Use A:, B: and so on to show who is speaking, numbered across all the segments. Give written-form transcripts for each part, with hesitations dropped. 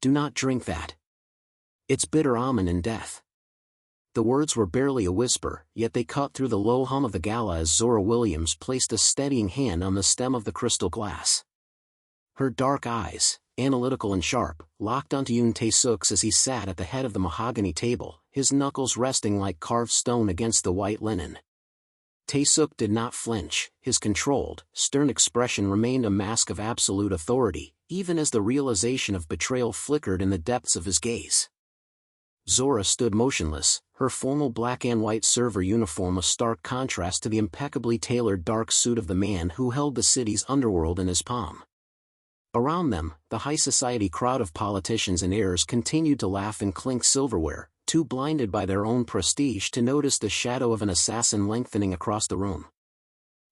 A: Do not drink that. It's bitter almond and death. The words were barely a whisper, yet they cut through the low hum of the gala as Zora Williams placed a steadying hand on the stem of the crystal glass. Her dark eyes, analytical and sharp, locked onto Yoon Tae-seok's as he sat at the head of the mahogany table, his knuckles resting like carved stone against the white linen. Tae-seok did not flinch, his controlled, stern expression remained a mask of absolute authority, even as the realization of betrayal flickered in the depths of his gaze. Zora stood motionless, her formal black and white server uniform a stark contrast to the impeccably tailored dark suit of the man who held the city's underworld in his palm. Around them, the high society crowd of politicians and heirs continued to laugh and clink silverware, too blinded by their own prestige to notice the shadow of an assassin lengthening across the room.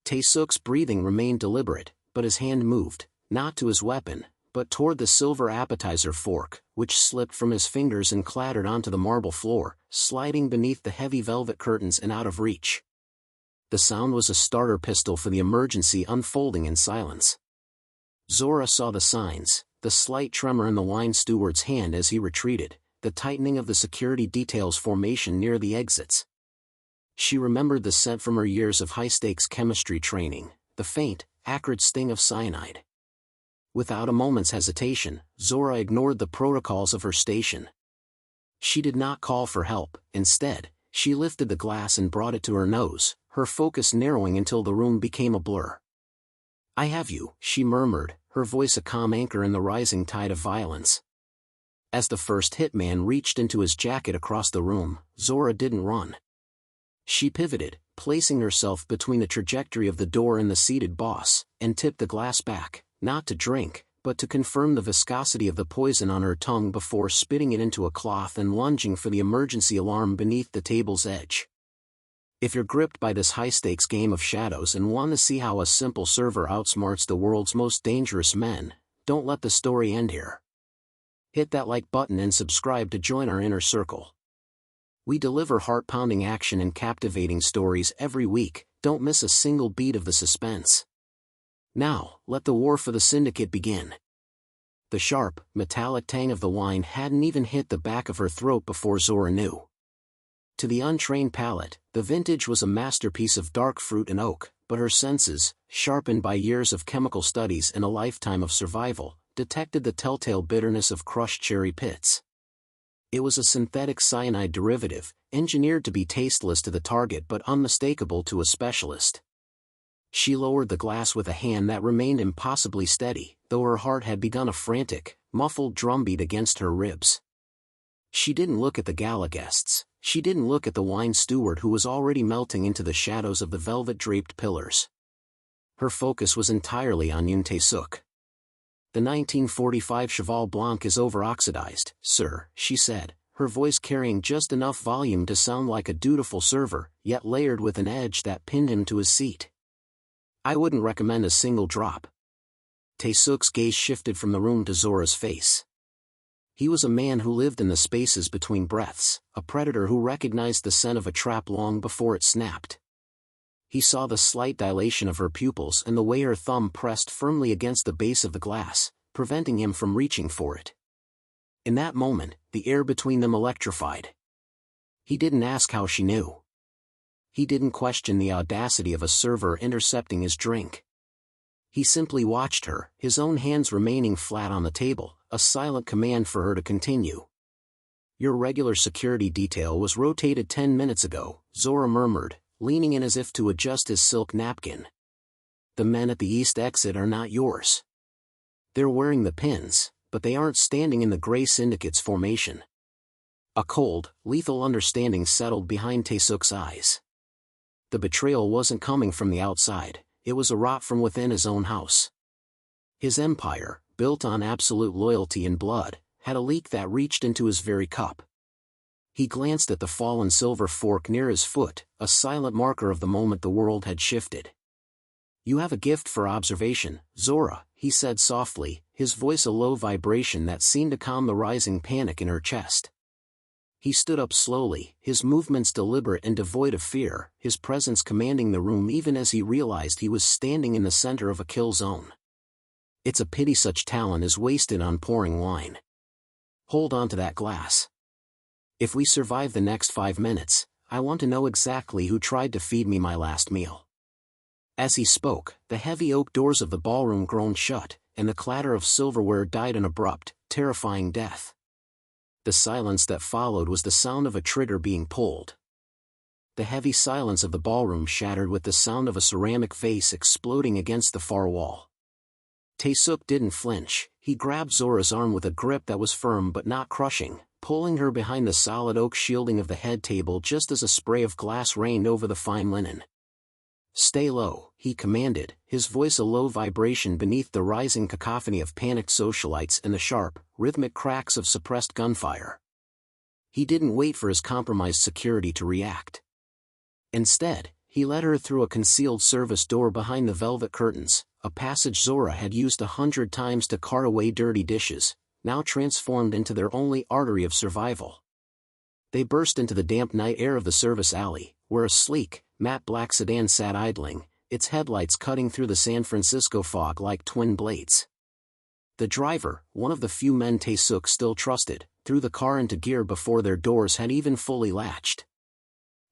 A: Tae-seok's breathing remained deliberate, but his hand moved, not to his weapon, but toward the silver appetizer fork, which slipped from his fingers and clattered onto the marble floor, sliding beneath the heavy velvet curtains and out of reach. The sound was a starter pistol for the emergency unfolding in silence. Zora saw the signs, the slight tremor in the wine steward's hand as he retreated, the tightening of the security detail's formation near the exits. She remembered the scent from her years of high-stakes chemistry training, the faint, acrid sting of cyanide. Without a moment's hesitation, Zora ignored the protocols of her station. She did not call for help, instead, she lifted the glass and brought it to her nose, her focus narrowing until the room became a blur. "I have you," she murmured, her voice a calm anchor in the rising tide of violence. As the first hitman reached into his jacket across the room, Zora didn't run. She pivoted, placing herself between the trajectory of the door and the seated boss, and tipped the glass back, not to drink, but to confirm the viscosity of the poison on her tongue before spitting it into a cloth and lunging for the emergency alarm beneath the table's edge. If you're gripped by this high-stakes game of shadows and want to see how a simple server outsmarts the world's most dangerous men, don't let the story end here. Hit that like button and subscribe to join our inner circle. We deliver heart-pounding action and captivating stories every week, don't miss a single beat of the suspense. Now, let the war for the syndicate begin. The sharp, metallic tang of the wine hadn't even hit the back of her throat before Zora knew. To the untrained palate, the vintage was a masterpiece of dark fruit and oak, but her senses, sharpened by years of chemical studies and a lifetime of survival, detected the telltale bitterness of crushed cherry pits. It was a synthetic cyanide derivative, engineered to be tasteless to the target but unmistakable to a specialist. She lowered the glass with a hand that remained impossibly steady, though her heart had begun a frantic, muffled drumbeat against her ribs. She didn't look at the gala guests, she didn't look at the wine steward who was already melting into the shadows of the velvet-draped pillars. Her focus was entirely on Yoon Tae-seok. "The 1945 Cheval Blanc is over-oxidized, sir," she said, her voice carrying just enough volume to sound like a dutiful server, yet layered with an edge that pinned him to his seat. "I wouldn't recommend a single drop." Tae-seok's gaze shifted from the room to Zora's face. He was a man who lived in the spaces between breaths, a predator who recognized the scent of a trap long before it snapped. He saw the slight dilation of her pupils and the way her thumb pressed firmly against the base of the glass, preventing him from reaching for it. In that moment, the air between them electrified. He didn't ask how she knew. He didn't question the audacity of a server intercepting his drink. He simply watched her, his own hands remaining flat on the table, a silent command for her to continue. "Your regular security detail was rotated 10 minutes ago," Zora murmured, leaning in as if to adjust his silk napkin. "The men at the east exit are not yours. They're wearing the pins, but they aren't standing in the Gray Syndicate's formation." A cold, lethal understanding settled behind Tae-seok's eyes. The betrayal wasn't coming from the outside, it was a rot from within his own house. His empire, built on absolute loyalty and blood, had a leak that reached into his very cup. He glanced at the fallen silver fork near his foot, a silent marker of the moment the world had shifted. "You have a gift for observation, Zora," he said softly, his voice a low vibration that seemed to calm the rising panic in her chest. He stood up slowly, his movements deliberate and devoid of fear, his presence commanding the room even as he realized he was standing in the center of a kill zone. "It's a pity such talent is wasted on pouring wine." Hold on to that glass. If we survive the next 5 minutes, I want to know exactly who tried to feed me my last meal." As he spoke, the heavy oak doors of the ballroom groaned shut, and the clatter of silverware died an abrupt, terrifying death. The silence that followed was the sound of a trigger being pulled. The heavy silence of the ballroom shattered with the sound of a ceramic vase exploding against the far wall. Tae-seok didn't flinch. He grabbed Zora's arm with a grip that was firm but not crushing, pulling her behind the solid oak shielding of the head table just as a spray of glass rained over the fine linen. "Stay low," he commanded, his voice a low vibration beneath the rising cacophony of panicked socialites and the sharp, rhythmic cracks of suppressed gunfire. He didn't wait for his compromised security to react. Instead, he led her through a concealed service door behind the velvet curtains, a passage Zora had used 100 times to cart away dirty dishes, now transformed into their only artery of survival. They burst into the damp night air of the service alley, where a sleek, matte black sedan sat idling, its headlights cutting through the San Francisco fog like twin blades. The driver, one of the few men Tae-seok still trusted, threw the car into gear before their doors had even fully latched.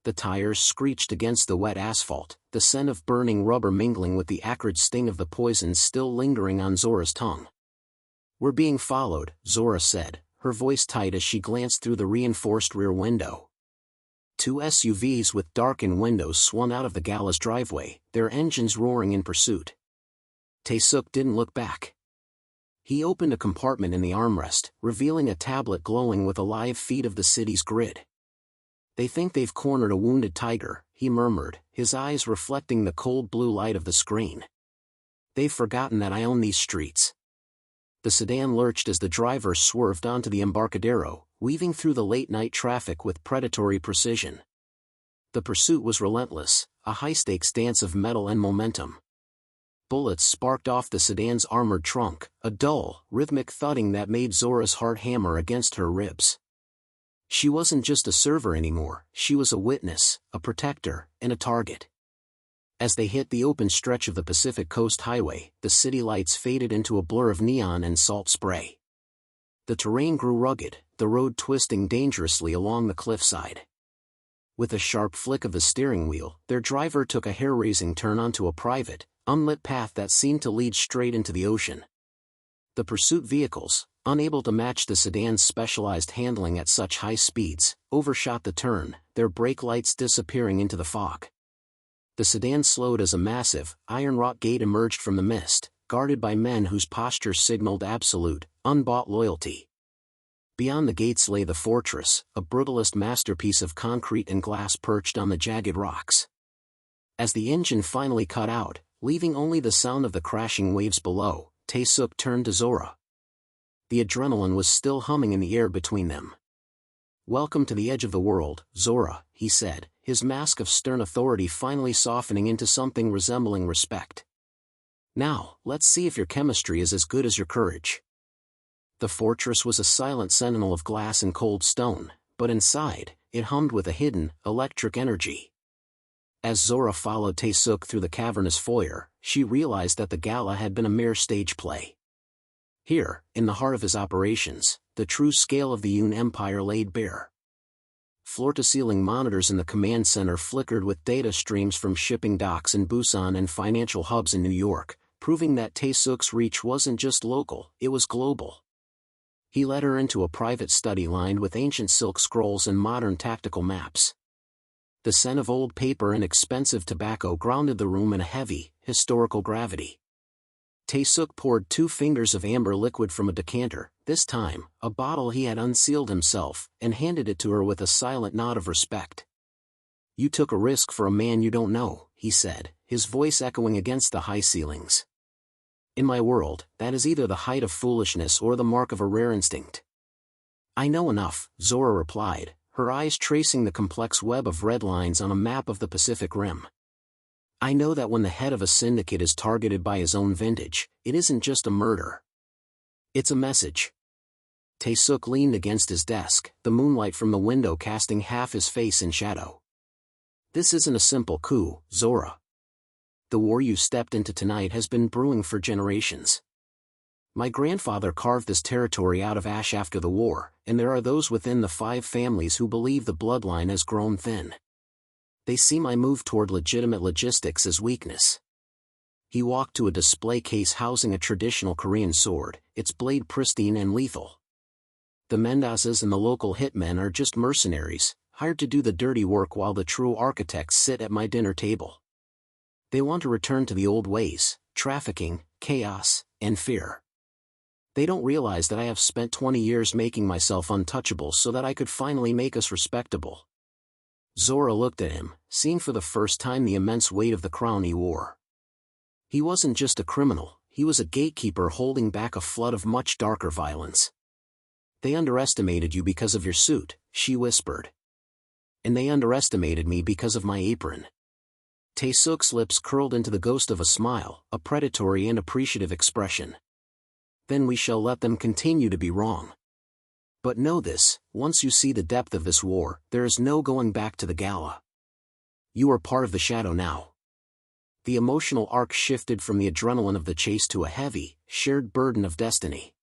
A: The tires screeched against the wet asphalt, the scent of burning rubber mingling with the acrid sting of the poison still lingering on Zora's tongue. "We're being followed," Zora said, her voice tight as she glanced through the reinforced rear window. 2 SUVs with darkened windows swung out of the gala's driveway, their engines roaring in pursuit. Tae-seok didn't look back. He opened a compartment in the armrest, revealing a tablet glowing with a live feed of the city's grid. "They think they've cornered a wounded tiger," he murmured, his eyes reflecting the cold blue light of the screen. "They've forgotten that I own these streets." The sedan lurched as the driver swerved onto the Embarcadero, weaving through the late-night traffic with predatory precision. The pursuit was relentless, a high-stakes dance of metal and momentum. Bullets sparked off the sedan's armored trunk, a dull, rhythmic thudding that made Zora's heart hammer against her ribs. She wasn't just a server anymore, she was a witness, a protector, and a target. As they hit the open stretch of the Pacific Coast Highway, the city lights faded into a blur of neon and salt spray. The terrain grew rugged, the road twisting dangerously along the cliffside. With a sharp flick of the steering wheel, their driver took a hair-raising turn onto a private, unlit path that seemed to lead straight into the ocean. The pursuit vehicles, unable to match the sedan's specialized handling at such high speeds, overshot the turn, their brake lights disappearing into the fog. The sedan slowed as a massive, iron-wrought gate emerged from the mist, guarded by men whose postures signaled absolute, unbought loyalty. Beyond the gates lay the fortress, a brutalist masterpiece of concrete and glass perched on the jagged rocks. As the engine finally cut out, leaving only the sound of the crashing waves below, Tae-seok turned to Zora. The adrenaline was still humming in the air between them. "Welcome to the edge of the world, Zora," he said, his mask of stern authority finally softening into something resembling respect. "Now, let's see if your chemistry is as good as your courage." The fortress was a silent sentinel of glass and cold stone, but inside, it hummed with a hidden, electric energy. As Zora followed Tae-seok through the cavernous foyer, she realized that the gala had been a mere stage play. Here, in the heart of his operations, the true scale of the Yoon Empire laid bare. Floor-to-ceiling monitors in the command center flickered with data streams from shipping docks in Busan and financial hubs in New York, proving that Tae-seok's reach wasn't just local, it was global. He led her into a private study lined with ancient silk scrolls and modern tactical maps. The scent of old paper and expensive tobacco grounded the room in a heavy, historical gravity. Tae-seok poured 2 fingers of amber liquid from a decanter, this time, a bottle he had unsealed himself, and handed it to her with a silent nod of respect. "You took a risk for a man you don't know," he said, his voice echoing against the high ceilings. "In my world, that is either the height of foolishness or the mark of a rare instinct." "I know enough," Zora replied, her eyes tracing the complex web of red lines on a map of the Pacific Rim. "I know that when the head of a syndicate is targeted by his own vintage, it isn't just a murder. It's a message." Tae-seok leaned against his desk, the moonlight from the window casting half his face in shadow. "This isn't a simple coup, Zora. The war you stepped into tonight has been brewing for generations. My grandfather carved this territory out of ash after the war, and there are those within the 5 families who believe the bloodline has grown thin. They see my move toward legitimate logistics as weakness. He walked to a display case housing a traditional Korean sword, its blade pristine and lethal. The Mendazes and the local hitmen are just mercenaries, hired to do the dirty work while the true architects sit at my dinner table. They want to return to the old ways, trafficking, chaos, and fear. They don't realize that I have spent 20 years making myself untouchable so that I could finally make us respectable. Zora looked at him, seeing for the first time the immense weight of the crown he wore. He wasn't just a criminal, he was a gatekeeper holding back a flood of much darker violence. They underestimated you because of your suit, she whispered. And they underestimated me because of my apron. Tae-seok's lips curled into the ghost of a smile, a predatory and appreciative expression. Then we shall let them continue to be wrong. But know this, once you see the depth of this war, there is no going back to the gala. You are part of the shadow now. The emotional arc shifted from the adrenaline of the chase to a heavy, shared burden of destiny.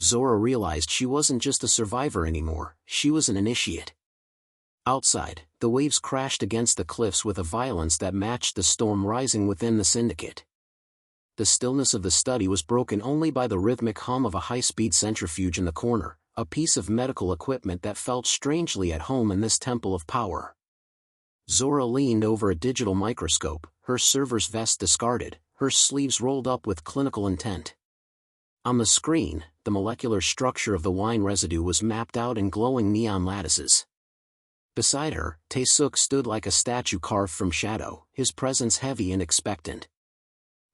A: Zora realized she wasn't just a survivor anymore, she was an initiate. Outside, the waves crashed against the cliffs with a violence that matched the storm rising within the syndicate. The stillness of the study was broken only by the rhythmic hum of a high-speed centrifuge in the corner, a piece of medical equipment that felt strangely at home in this temple of power. Zora leaned over a digital microscope, her server's vest discarded, her sleeves rolled up with clinical intent. On the screen, the molecular structure of the wine residue was mapped out in glowing neon lattices. Beside her, Tae-seok stood like a statue carved from shadow, his presence heavy and expectant.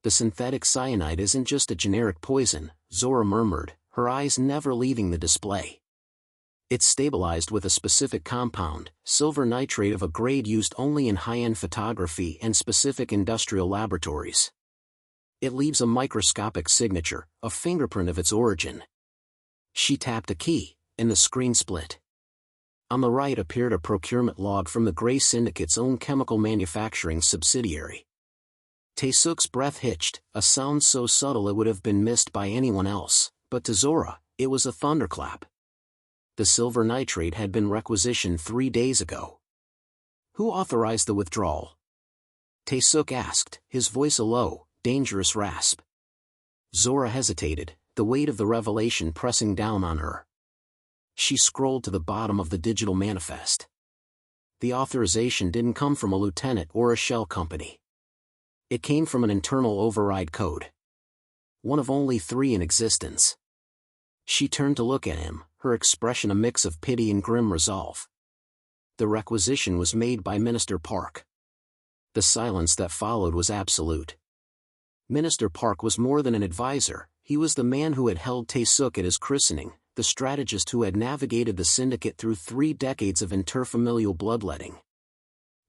A: The synthetic cyanide isn't just a generic poison, Zora murmured, her eyes never leaving the display. It's stabilized with a specific compound, silver nitrate of a grade used only in high-end photography and specific industrial laboratories. It leaves a microscopic signature, a fingerprint of its origin. She tapped a key, and the screen split. On the right appeared a procurement log from the Gray Syndicate's own chemical manufacturing subsidiary. Tae-seok's breath hitched, a sound so subtle it would have been missed by anyone else, but to Zora, it was a thunderclap. The silver nitrate had been requisitioned 3 days ago. Who authorized the withdrawal? Tae-seok asked, his voice a low, dangerous rasp. Zora hesitated, the weight of the revelation pressing down on her. She scrolled to the bottom of the digital manifest. The authorization didn't come from a lieutenant or a shell company. It came from an internal override code. One of only 3 in existence. She turned to look at him, her expression a mix of pity and grim resolve. The requisition was made by Minister Park. The silence that followed was absolute. Minister Park was more than an advisor, he was the man who had held Tae-seok at his christening, the strategist who had navigated the syndicate through 3 decades of interfamilial bloodletting.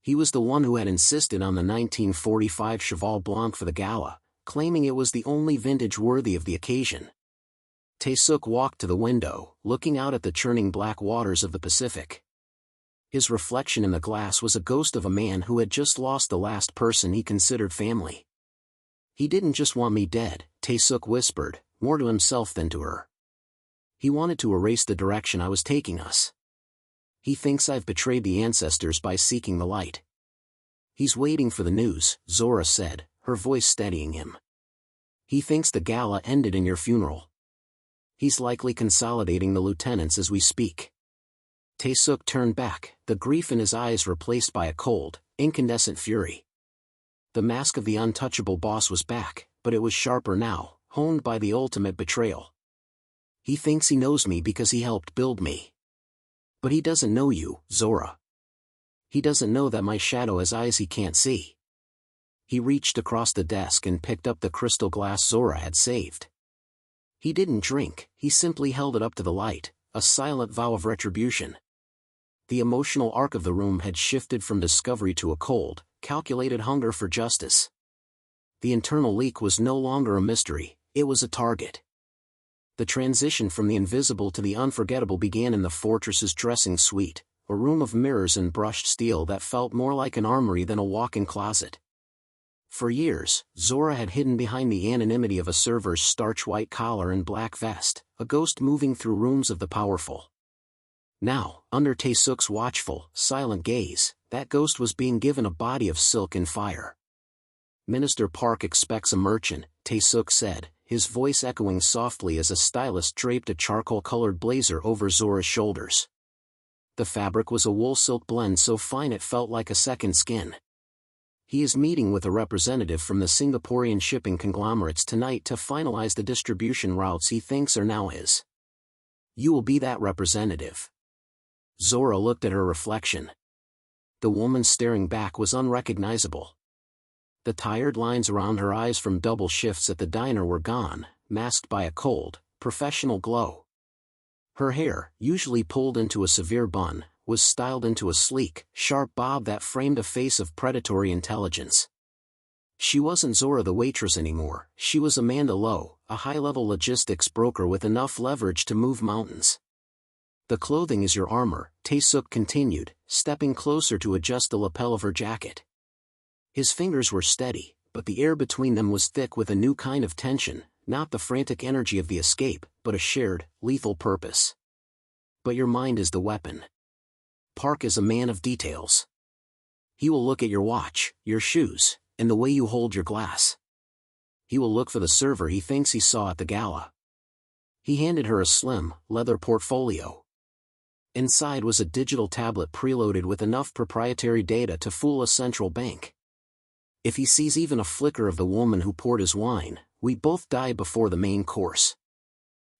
A: He was the one who had insisted on the 1945 Cheval Blanc for the gala, claiming it was the only vintage worthy of the occasion. Tae-seok walked to the window, looking out at the churning black waters of the Pacific. His reflection in the glass was a ghost of a man who had just lost the last person he considered family. He didn't just want me dead, Tae-seok whispered, more to himself than to her. He wanted to erase the direction I was taking us. He thinks I've betrayed the ancestors by seeking the light. He's waiting for the news, Zora said, her voice steadying him. He thinks the gala ended in your funeral. He's likely consolidating the lieutenants as we speak. Tae-seok turned back, the grief in his eyes replaced by a cold, incandescent fury. The mask of the untouchable boss was back, but it was sharper now, honed by the ultimate betrayal. He thinks he knows me because he helped build me. But he doesn't know you, Zora. He doesn't know that my shadow has eyes he can't see. He reached across the desk and picked up the crystal glass Zora had saved. He didn't drink, he simply held it up to the light, a silent vow of retribution. The emotional arc of the room had shifted from discovery to a cold, calculated hunger for justice. The internal leak was no longer a mystery, it was a target. The transition from the invisible to the unforgettable began in the fortress's dressing suite, a room of mirrors and brushed steel that felt more like an armory than a walk-in closet. For years, Zora had hidden behind the anonymity of a server's starch white collar and black vest, a ghost moving through rooms of the powerful. Now, under Tae-seok's watchful, silent gaze, that ghost was being given a body of silk and fire. Minister Park expects a merchant, Tae-seok said, his voice echoing softly as a stylist draped a charcoal-colored blazer over Zora's shoulders. The fabric was a wool-silk blend so fine it felt like a second skin. He is meeting with a representative from the Singaporean shipping conglomerates tonight to finalize the distribution routes he thinks are now his. You will be that representative. Zora looked at her reflection. The woman staring back was unrecognizable. The tired lines around her eyes from double shifts at the diner were gone, masked by a cold, professional glow. Her hair, usually pulled into a severe bun, was styled into a sleek, sharp bob that framed a face of predatory intelligence. She wasn't Zora the waitress anymore, she was Amanda Lowe, a high-level logistics broker with enough leverage to move mountains. The clothing is your armor, Tae-seok continued, stepping closer to adjust the lapel of her jacket. His fingers were steady, but the air between them was thick with a new kind of tension, not the frantic energy of the escape, but a shared, lethal purpose. But your mind is the weapon. Park is a man of details. He will look at your watch, your shoes, and the way you hold your glass. He will look for the server he thinks he saw at the gala. He handed her a slim, leather portfolio. Inside was a digital tablet preloaded with enough proprietary data to fool a central bank. If he sees even a flicker of the woman who poured his wine, we both die before the main course.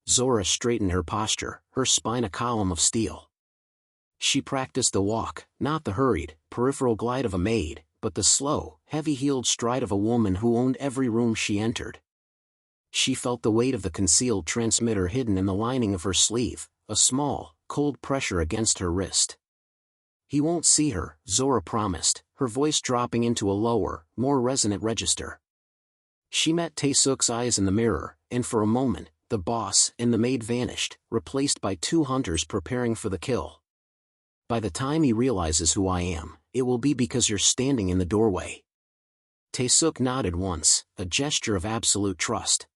A: Zora straightened her posture, her spine a column of steel. She practiced the walk, not the hurried, peripheral glide of a maid, but the slow, heavy-heeled stride of a woman who owned every room she entered. She felt the weight of the concealed transmitter hidden in the lining of her sleeve, a small, cold pressure against her wrist. He won't see her, Zora promised, her voice dropping into a lower, more resonant register. She met Tae-seok's eyes in the mirror, and for a moment, the boss and the maid vanished, replaced by two hunters preparing for the kill. By the time he realizes who I am, it will be because you're standing in the doorway. Tae-seok nodded once, a gesture of absolute trust.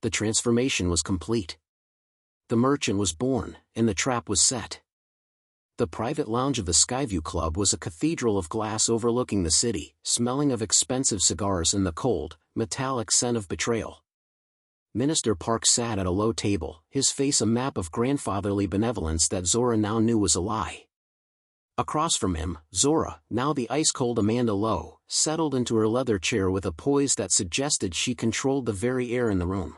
A: The transformation was complete. The merchant was born, and the trap was set. The private lounge of the Skyview Club was a cathedral of glass overlooking the city, smelling of expensive cigars and the cold, metallic scent of betrayal. Minister Park sat at a low table, his face a map of grandfatherly benevolence that Zora now knew was a lie. Across from him, Zora, now the ice-cold Amanda Lowe, settled into her leather chair with a poise that suggested she controlled the very air in the room.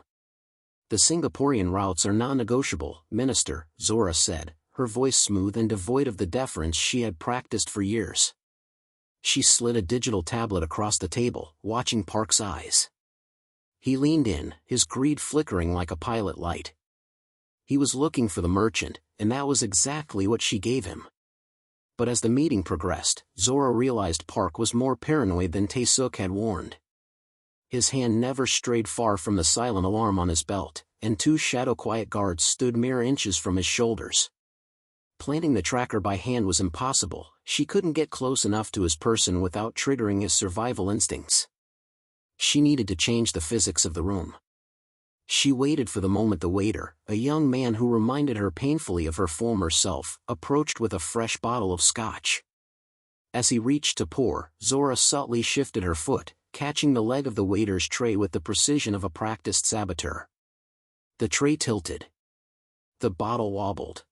A: The Singaporean routes are non-negotiable, Minister, Zora said, her voice smooth and devoid of the deference she had practiced for years. She slid a digital tablet across the table, watching Park's eyes. He leaned in, his greed flickering like a pilot light. He was looking for the merchant, and that was exactly what she gave him. But as the meeting progressed, Zora realized Park was more paranoid than Tae-seok had warned. His hand never strayed far from the silent alarm on his belt, and two shadow-quiet guards stood mere inches from his shoulders. Planting the tracker by hand was impossible, she couldn't get close enough to his person without triggering his survival instincts. She needed to change the physics of the room. She waited for the moment the waiter, a young man who reminded her painfully of her former self, approached with a fresh bottle of scotch. As he reached to pour, Zora subtly shifted her foot, catching the leg of the waiter's tray with the precision of a practiced saboteur. The tray tilted. The bottle wobbled.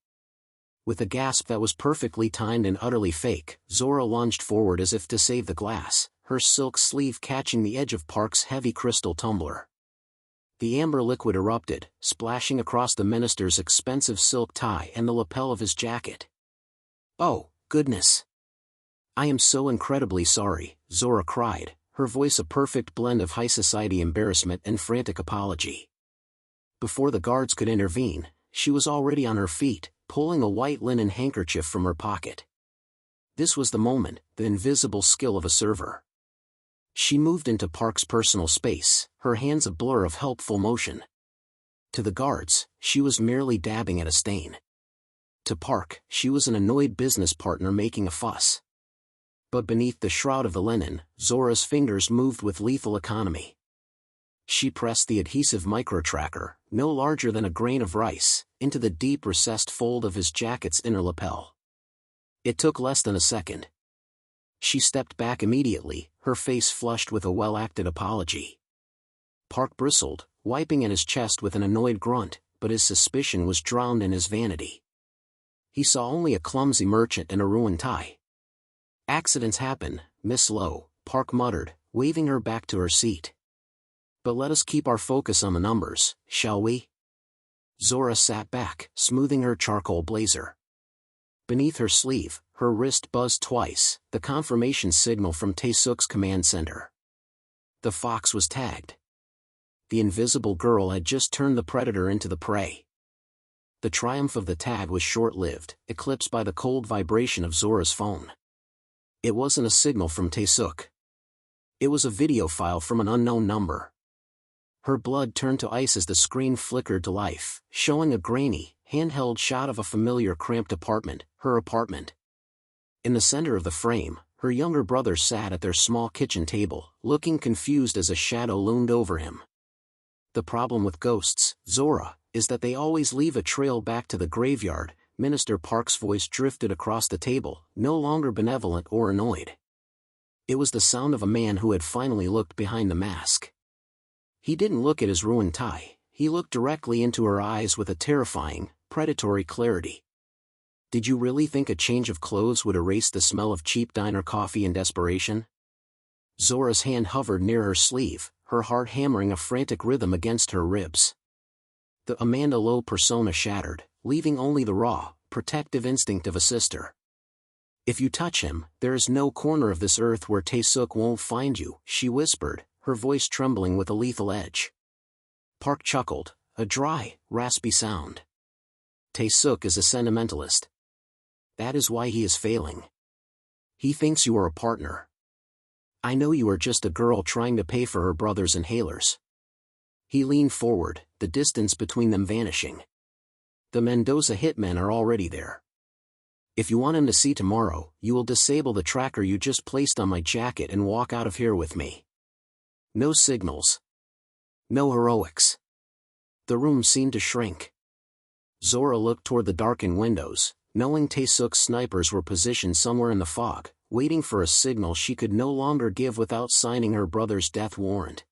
A: With a gasp that was perfectly timed and utterly fake, Zora lunged forward as if to save the glass, her silk sleeve catching the edge of Park's heavy crystal tumbler. The amber liquid erupted, splashing across the minister's expensive silk tie and the lapel of his jacket. "Oh, goodness! I am so incredibly sorry," Zora cried, her voice a perfect blend of high society embarrassment and frantic apology. Before the guards could intervene, she was already on her feet, pulling a white linen handkerchief from her pocket. This was the moment, the invisible skill of a server. She moved into Park's personal space, her hands a blur of helpful motion. To the guards, she was merely dabbing at a stain. To Park, she was an annoyed business partner making a fuss. But beneath the shroud of the linen, Zora's fingers moved with lethal economy. She pressed the adhesive micro-tracker, no larger than a grain of rice, into the deep recessed fold of his jacket's inner lapel. It took less than a second. She stepped back immediately, her face flushed with a well-acted apology. Park bristled, wiping at his chest with an annoyed grunt, but his suspicion was drowned in his vanity. He saw only a clumsy merchant and a ruined tie. "Accidents happen, Miss Lowe," Park muttered, waving her back to her seat. "But let us keep our focus on the numbers, shall we?" Zora sat back, smoothing her charcoal blazer. Beneath her sleeve, her wrist buzzed twice, the confirmation signal from Tae-seok's command center. The fox was tagged. The invisible girl had just turned the predator into the prey. The triumph of the tag was short-lived, eclipsed by the cold vibration of Zora's phone. It wasn't a signal from Tae-seok. It was a video file from an unknown number. Her blood turned to ice as the screen flickered to life, showing a grainy, handheld shot of a familiar cramped apartment, her apartment. In the center of the frame, her younger brother sat at their small kitchen table, looking confused as a shadow loomed over him. "The problem with ghosts, Zora, is that they always leave a trail back to the graveyard," Minister Park's voice drifted across the table, no longer benevolent or annoyed. It was the sound of a man who had finally looked behind the mask. He didn't look at his ruined tie, he looked directly into her eyes with a terrifying, predatory clarity. "Did you really think a change of clothes would erase the smell of cheap diner coffee in desperation?" Zora's hand hovered near her sleeve, her heart hammering a frantic rhythm against her ribs. The Amanda Lowe persona shattered, leaving only the raw, protective instinct of a sister. "If you touch him, there is no corner of this earth where Tae-seok won't find you," she whispered, her voice trembling with a lethal edge. Park chuckled, a dry, raspy sound. "Tae-seok is a sentimentalist. That is why he is failing. He thinks you are a partner. I know you are just a girl trying to pay for her brother's inhalers." He leaned forward, the distance between them vanishing. "The Mendoza hitmen are already there. If you want him to see tomorrow, you will disable the tracker you just placed on my jacket and walk out of here with me. No signals. No heroics." The room seemed to shrink. Zora looked toward the darkened windows, knowing Tae-seok's snipers were positioned somewhere in the fog, waiting for a signal she could no longer give without signing her brother's death warrant.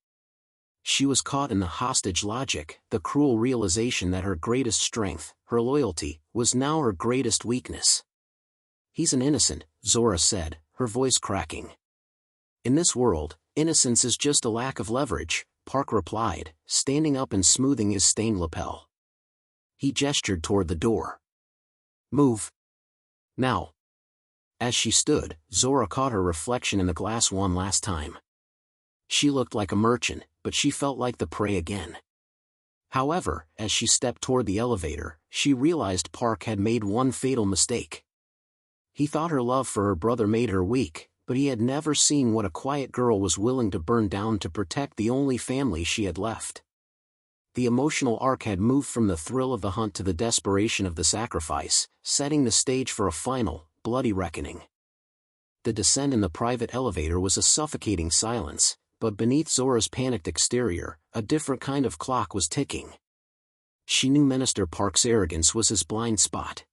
A: She was caught in the hostage logic, the cruel realization that her greatest strength, her loyalty, was now her greatest weakness. "He's an innocent," Zora said, her voice cracking. "In this world, innocence is just a lack of leverage," Park replied, standing up and smoothing his stained lapel. He gestured toward the door. "Move. Now." As she stood, Zora caught her reflection in the glass one last time. She looked like a merchant, but she felt like the prey again. However, as she stepped toward the elevator, she realized Park had made one fatal mistake. He thought her love for her brother made her weak, but he had never seen what a quiet girl was willing to burn down to protect the only family she had left. The emotional arc had moved from the thrill of the hunt to the desperation of the sacrifice, setting the stage for a final, bloody reckoning. The descent in the private elevator was a suffocating silence, but beneath Zora's panicked exterior, a different kind of clock was ticking. She knew Minister Park's arrogance was his blind spot.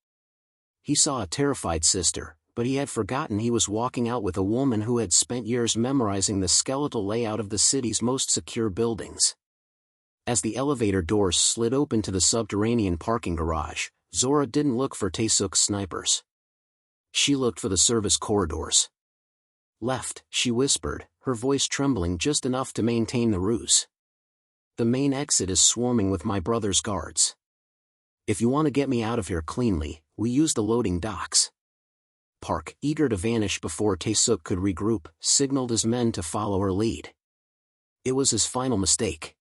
A: He saw a terrified sister, but he had forgotten he was walking out with a woman who had spent years memorizing the skeletal layout of the city's most secure buildings. As the elevator doors slid open to the subterranean parking garage, Zora didn't look for Tae-seok's snipers. She looked for the service corridors. "Left," she whispered, her voice trembling just enough to maintain the ruse. "The main exit is swarming with my brother's guards. If you want to get me out of here cleanly, we use the loading docks." Park, eager to vanish before Tae-seok could regroup, signaled his men to follow her lead. It was his final mistake.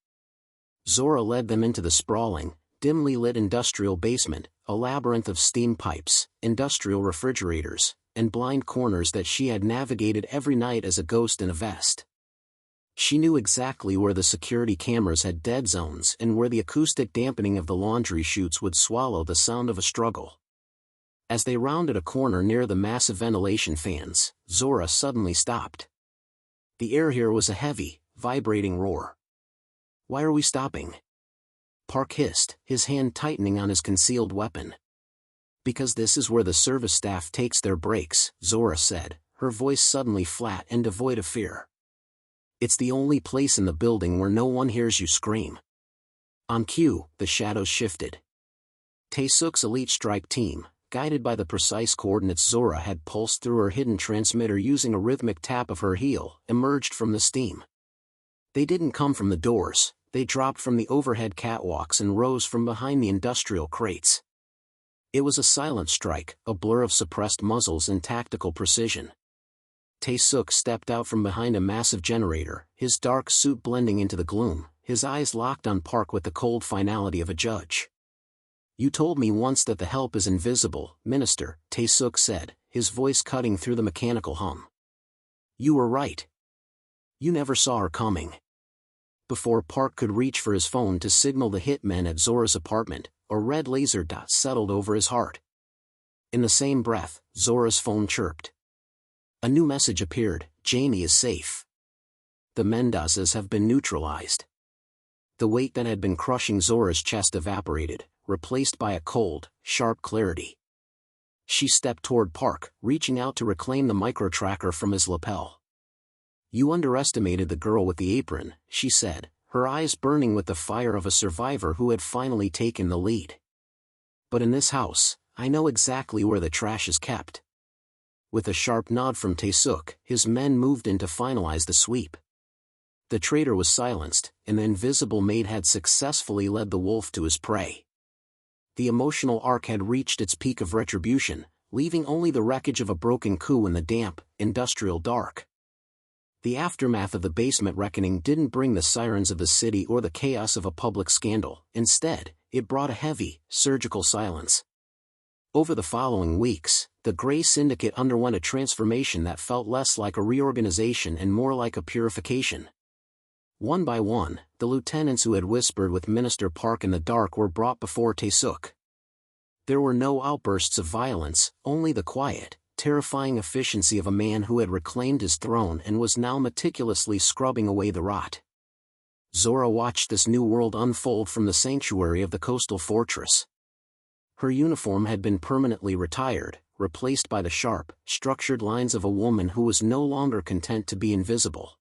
A: Zora led them into the sprawling, dimly lit industrial basement, a labyrinth of steam pipes, industrial refrigerators, and blind corners that she had navigated every night as a ghost in a vest. She knew exactly where the security cameras had dead zones and where the acoustic dampening of the laundry chutes would swallow the sound of a struggle. As they rounded a corner near the massive ventilation fans, Zora suddenly stopped. The air here was a heavy, vibrating roar. "Why are we stopping?" Park hissed, his hand tightening on his concealed weapon. "Because this is where the service staff takes their breaks," Zora said, her voice suddenly flat and devoid of fear. "It's the only place in the building where no one hears you scream." On cue, the shadows shifted. Tae-seok's elite strike team, guided by the precise coordinates Zora had pulsed through her hidden transmitter using a rhythmic tap of her heel, emerged from the steam. They didn't come from the doors, they dropped from the overhead catwalks and rose from behind the industrial crates. It was a silent strike, a blur of suppressed muzzles and tactical precision. Tae-seok stepped out from behind a massive generator, his dark suit blending into the gloom, his eyes locked on Park with the cold finality of a judge. "You told me once that the help is invisible, Minister," Tae-seok said, his voice cutting through the mechanical hum. "You were right. You never saw her coming." Before Park could reach for his phone to signal the hitmen at Zora's apartment, a red laser dot settled over his heart. In the same breath, Zora's phone chirped. A new message appeared: "Jamie is safe. The Mendezes have been neutralized." The weight that had been crushing Zora's chest evaporated, replaced by a cold, sharp clarity. She stepped toward Park, reaching out to reclaim the micro-tracker from his lapel. "You underestimated the girl with the apron," she said, her eyes burning with the fire of a survivor who had finally taken the lead. "But in this house, I know exactly where the trash is kept." With a sharp nod from Tae-seok, his men moved in to finalize the sweep. The traitor was silenced, and the invisible Maid had successfully led the wolf to his prey. The emotional arc had reached its peak of retribution, leaving only the wreckage of a broken coup in the damp, industrial dark. The aftermath of the basement reckoning didn't bring the sirens of the city or the chaos of a public scandal. Instead, it brought a heavy, surgical silence. Over the following weeks, the Grey Syndicate underwent a transformation that felt less like a reorganization and more like a purification. One by one, the lieutenants who had whispered with Minister Park in the dark were brought before Tae-seok. There were no outbursts of violence, only the quiet, terrifying efficiency of a man who had reclaimed his throne and was now meticulously scrubbing away the rot. Zora watched this new world unfold from the sanctuary of the coastal fortress. Her uniform had been permanently retired, replaced by the sharp, structured lines of a woman who was no longer content to be invisible.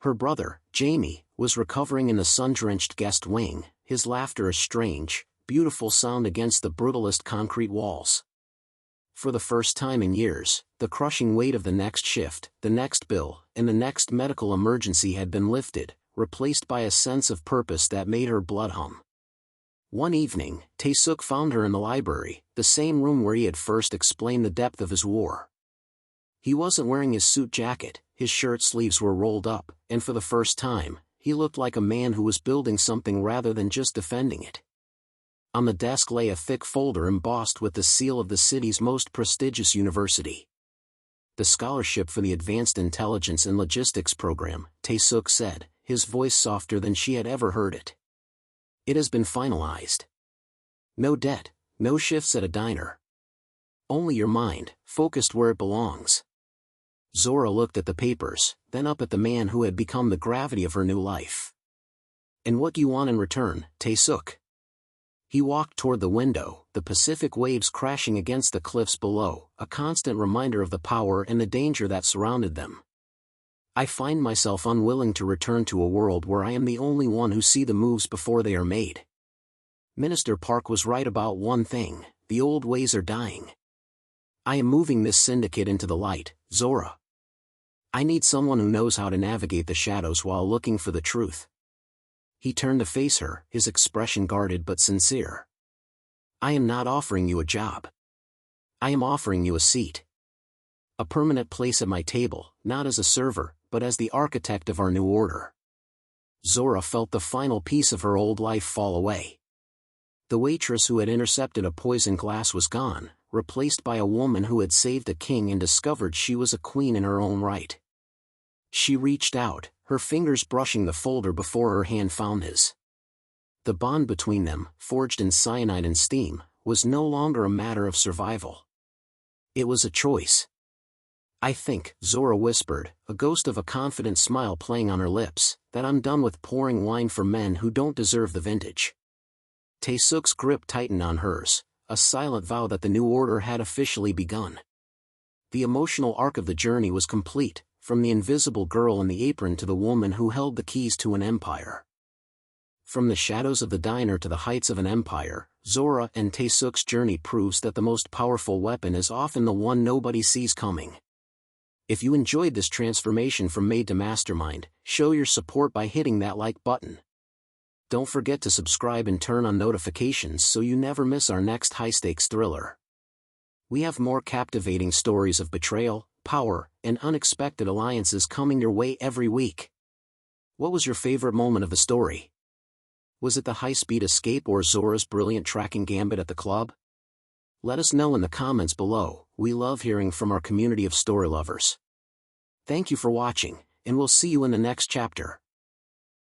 A: Her brother, Jamie, was recovering in the sun-drenched guest wing, his laughter a strange, beautiful sound against the brutalist concrete walls. For the first time in years, the crushing weight of the next shift, the next bill, and the next medical emergency had been lifted, replaced by a sense of purpose that made her blood hum. One evening, Tae-seok found her in the library, the same room where he had first explained the depth of his war. He wasn't wearing his suit jacket, his shirt sleeves were rolled up, and for the first time, he looked like a man who was building something rather than just defending it. On the desk lay a thick folder embossed with the seal of the city's most prestigious university. "The scholarship for the Advanced Intelligence and Logistics program," Tae-seok said, his voice softer than she had ever heard it. "It has been finalized. No debt, no shifts at a diner. Only your mind, focused where it belongs." Zora looked at the papers, then up at the man who had become the gravity of her new life. "And what do you want in return, Tae-seok?" He walked toward the window, the Pacific waves crashing against the cliffs below, a constant reminder of the power and the danger that surrounded them. "I find myself unwilling to return to a world where I am the only one who see the moves before they are made. Minister Park was right about one thing: the old ways are dying. I am moving this syndicate into the light, Zora. I need someone who knows how to navigate the shadows while looking for the truth." He turned to face her, his expression guarded but sincere. "I am not offering you a job. I am offering you a seat. A permanent place at my table, not as a server, but as the architect of our new order." Zora felt the final piece of her old life fall away. The waitress who had intercepted a poisoned glass was gone, replaced by a woman who had saved a king and discovered she was a queen in her own right. She reached out, her fingers brushing the folder before her hand found his. The bond between them, forged in cyanide and steam, was no longer a matter of survival. It was a choice. "I think," Zora whispered, a ghost of a confident smile playing on her lips, "that I'm done with pouring wine for men who don't deserve the vintage." Tae-seok's grip tightened on hers, a silent vow that the new order had officially begun. The emotional arc of the journey was complete, from the invisible girl in the apron to the woman who held the keys to an empire. From the shadows of the diner to the heights of an empire, Zora and Tae-seok's journey proves that the most powerful weapon is often the one nobody sees coming. If you enjoyed this transformation from maid to mastermind, show your support by hitting that like button. Don't forget to subscribe and turn on notifications so you never miss our next high-stakes thriller. We have more captivating stories of betrayal, power, and unexpected alliances coming your way every week. What was your favorite moment of the story? Was it the high-speed escape or Zora's brilliant tracking gambit at the club? Let us know in the comments below. We love hearing from our community of story lovers. Thank you for watching, and we'll see you in the next chapter.